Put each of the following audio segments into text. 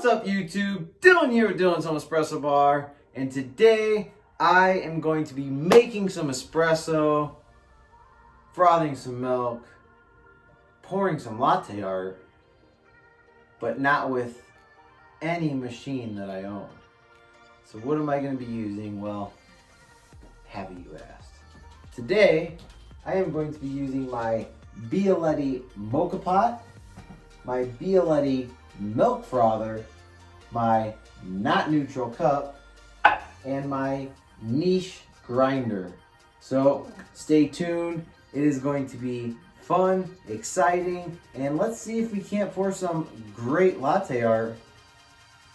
up, YouTube? Dylan here with Dylan's Home Espresso Bar, and today I am going to be making some espresso, frothing some milk, pouring some latte art, but not with any machine that I own. So what am I going to be using? Well, have you asked? Today, I am going to be using my Bialetti Mocha pot, my Bialetti milk frother, my not neutral cup, and my niche grinder. So stay tuned. It is going to be fun, exciting, and let's see if we can't pour some great latte art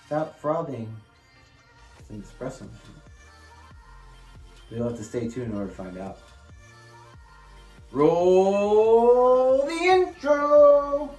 without frothing an espresso machine. You'll have to stay tuned in order to find out. Roll the intro!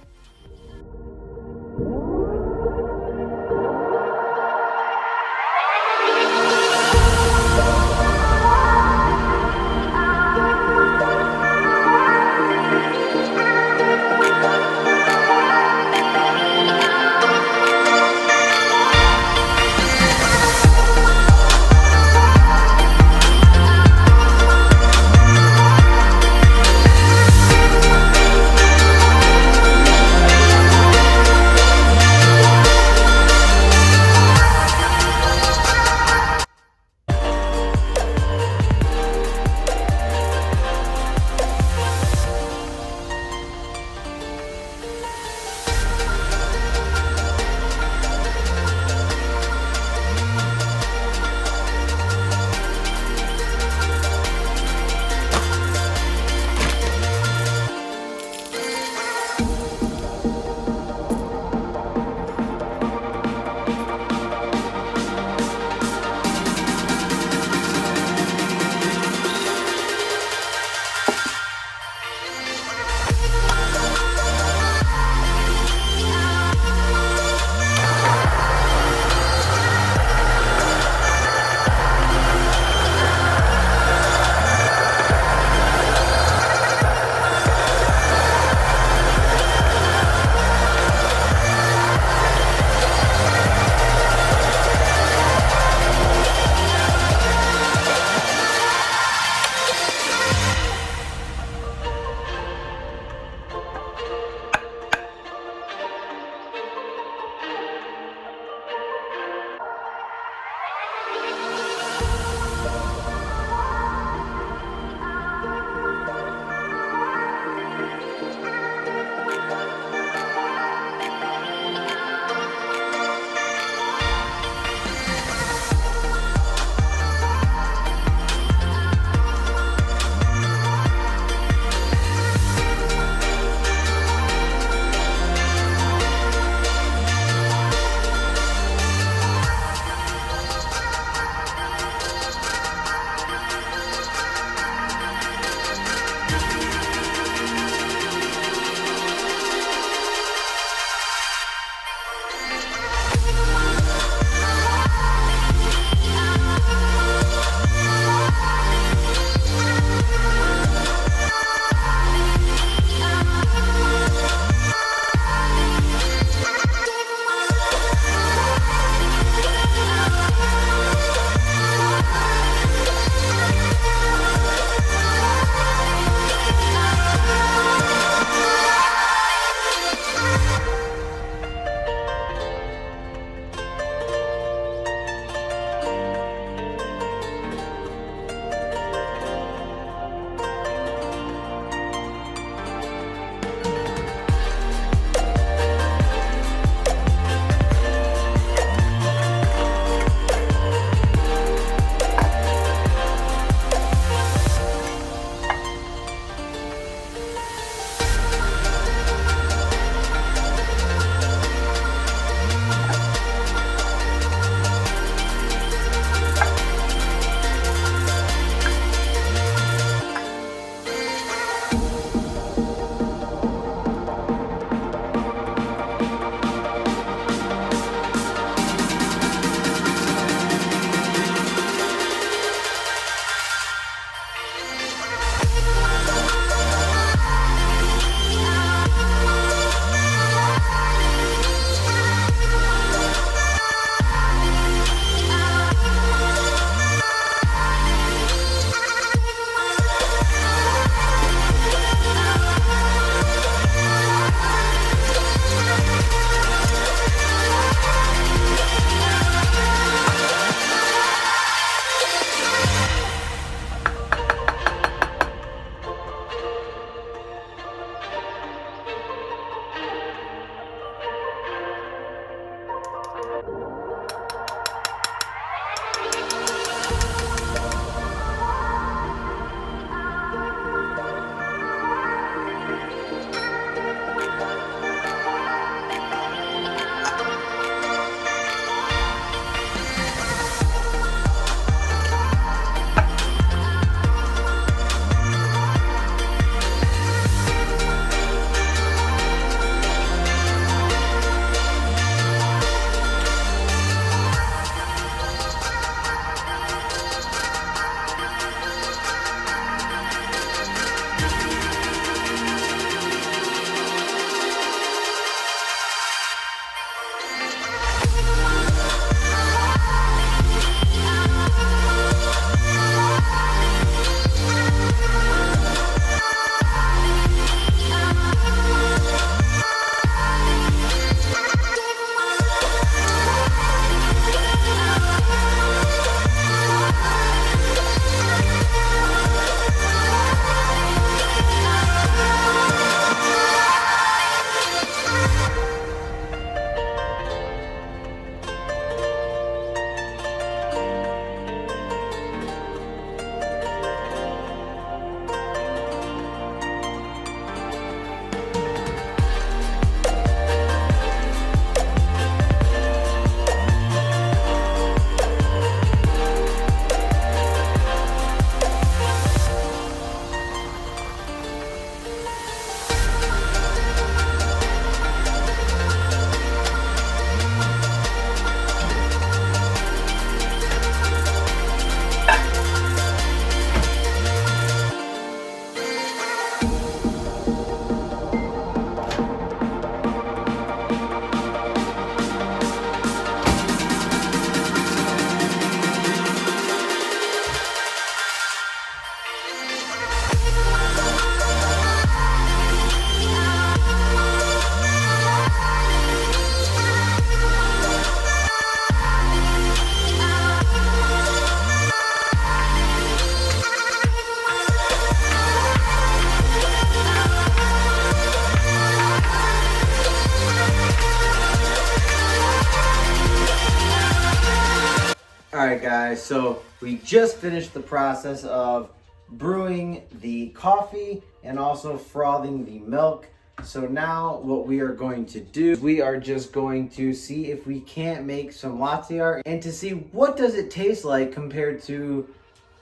Alright guys, so we just finished the process of brewing the coffee and also frothing the milk. So now what we are going to do, we are just going to see if we can't make some latte art and to see what does it taste like compared to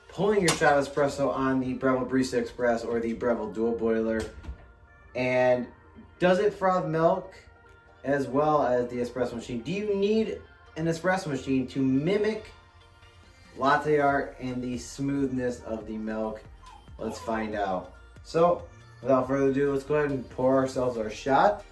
pulling your shot espresso on the Breville Barista Express or the Breville Dual Boiler. And does it froth milk as well as the espresso machine? Do you need an espresso machine to mimic latte art and the smoothness of the milk? Let's find out. So without further ado, let's go ahead and pour ourselves our shot.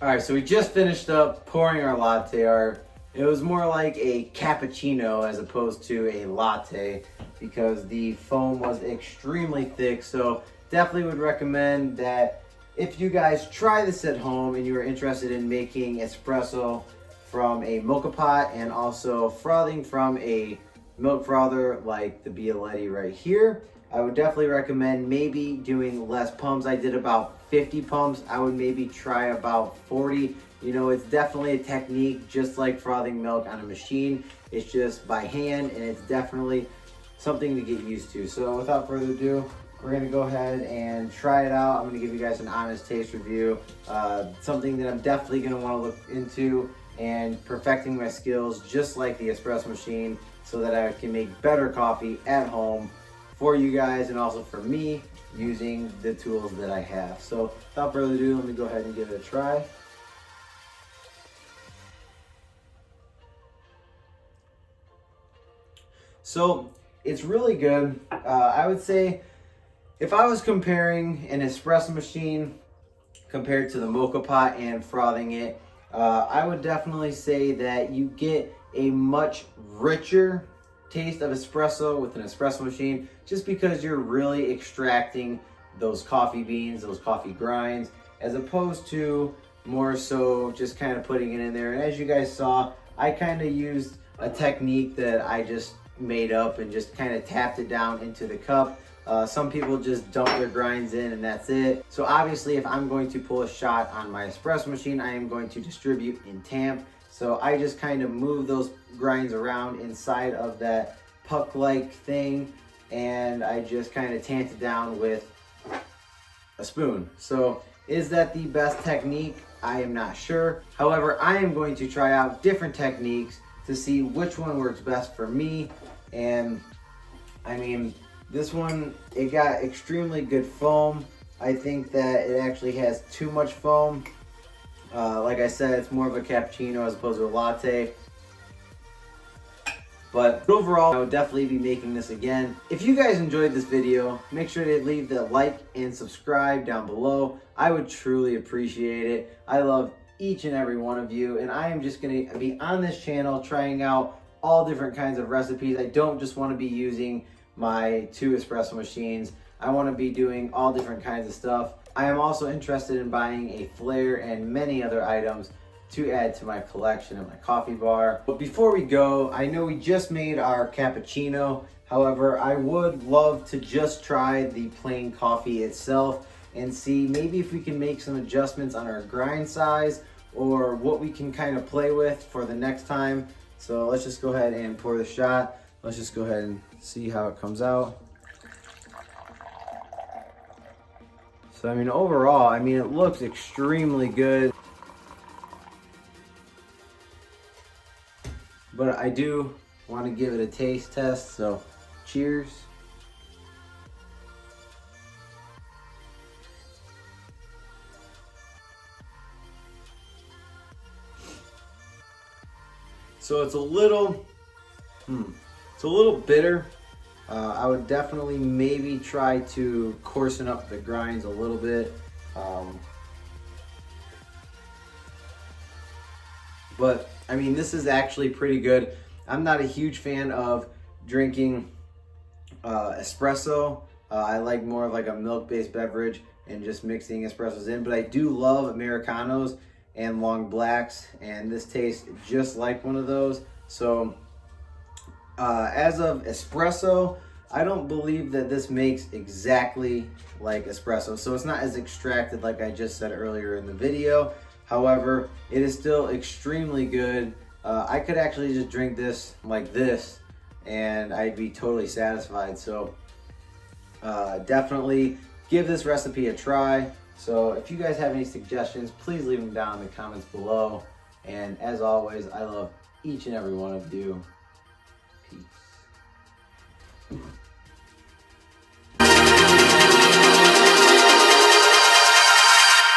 Alright, so we just finished up pouring our latte art. It was more like a cappuccino as opposed to a latte because the foam was extremely thick. So definitely would recommend that if you guys try this at home and you are interested in making espresso from a mocha pot and also frothing from a milk frother like the Bialetti right here, I would definitely recommend maybe doing less pumps. I did about 50 pumps. I would maybe try about 40. You know, it's definitely a technique just like frothing milk on a machine. It's just by hand and it's definitely something to get used to. So without further ado, we're gonna go ahead and try it out. I'm gonna give you guys an honest taste review. Something that I'm definitely gonna wanna look into and perfecting my skills just like the espresso machine so that I can make better coffee at home for you guys and also for me using the tools that I have. So without further ado, let me go ahead and give it a try. So it's really good. I would say if I was comparing an espresso machine compared to the mocha pot and frothing it, I would definitely say that you get a much richer taste of espresso with an espresso machine just because you're really extracting those coffee beans, those coffee grinds, as opposed to more so just kind of putting it in there. And as you guys saw, I kind of used a technique that I just made up and just kind of tapped it down into the cup. Some people just dump their grinds in and that's it. So obviously if I'm going to pull a shot on my espresso machine, I am going to distribute in tamp. So I just kind of move those grinds around inside of that puck-like thing and I just kind of tamp it down with a spoon. So is that the best technique? I am not sure. However, I am going to try out different techniques to see which one works best for me. And I mean, this one, it got extremely good foam. I think that it actually has too much foam. Like I said, it's more of a cappuccino as opposed to a latte. But overall, I would definitely be making this again. If you guys enjoyed this video, make sure to leave the like and subscribe down below. I would truly appreciate it. I love each and every one of you, and I am just gonna be on this channel trying out all different kinds of recipes. I don't just want to be using my 2 espresso machines. I want to be doing all different kinds of stuff. I am also interested in buying a flare and many other items to add to my collection of my coffee bar. But before we go, I know we just made our cappuccino. However, I would love to just try the plain coffee itself and see maybe if we can make some adjustments on our grind size or what we can kind of play with for the next time. So let's just go ahead and pour the shot. Let's just go ahead and see how it comes out. So I mean, overall, I mean, it looks extremely good. But I do want to give it a taste test, so cheers. So it's a little bitter. I would definitely maybe try to coarsen up the grinds a little bit. But I mean, this is actually pretty good. I'm not a huge fan of drinking espresso. I like more of like a milk-based beverage and just mixing espressos in. But I do love Americanos and long blacks, and this tastes just like one of those. So as of espresso, I don't believe that this makes exactly like espresso. So it's not as extracted like I just said earlier in the video. However, it is still extremely good. I could actually just drink this like this and I'd be totally satisfied. So definitely give this recipe a try. So if you guys have any suggestions, please leave them down in the comments below. And as always, I love each and every one of you. Peace.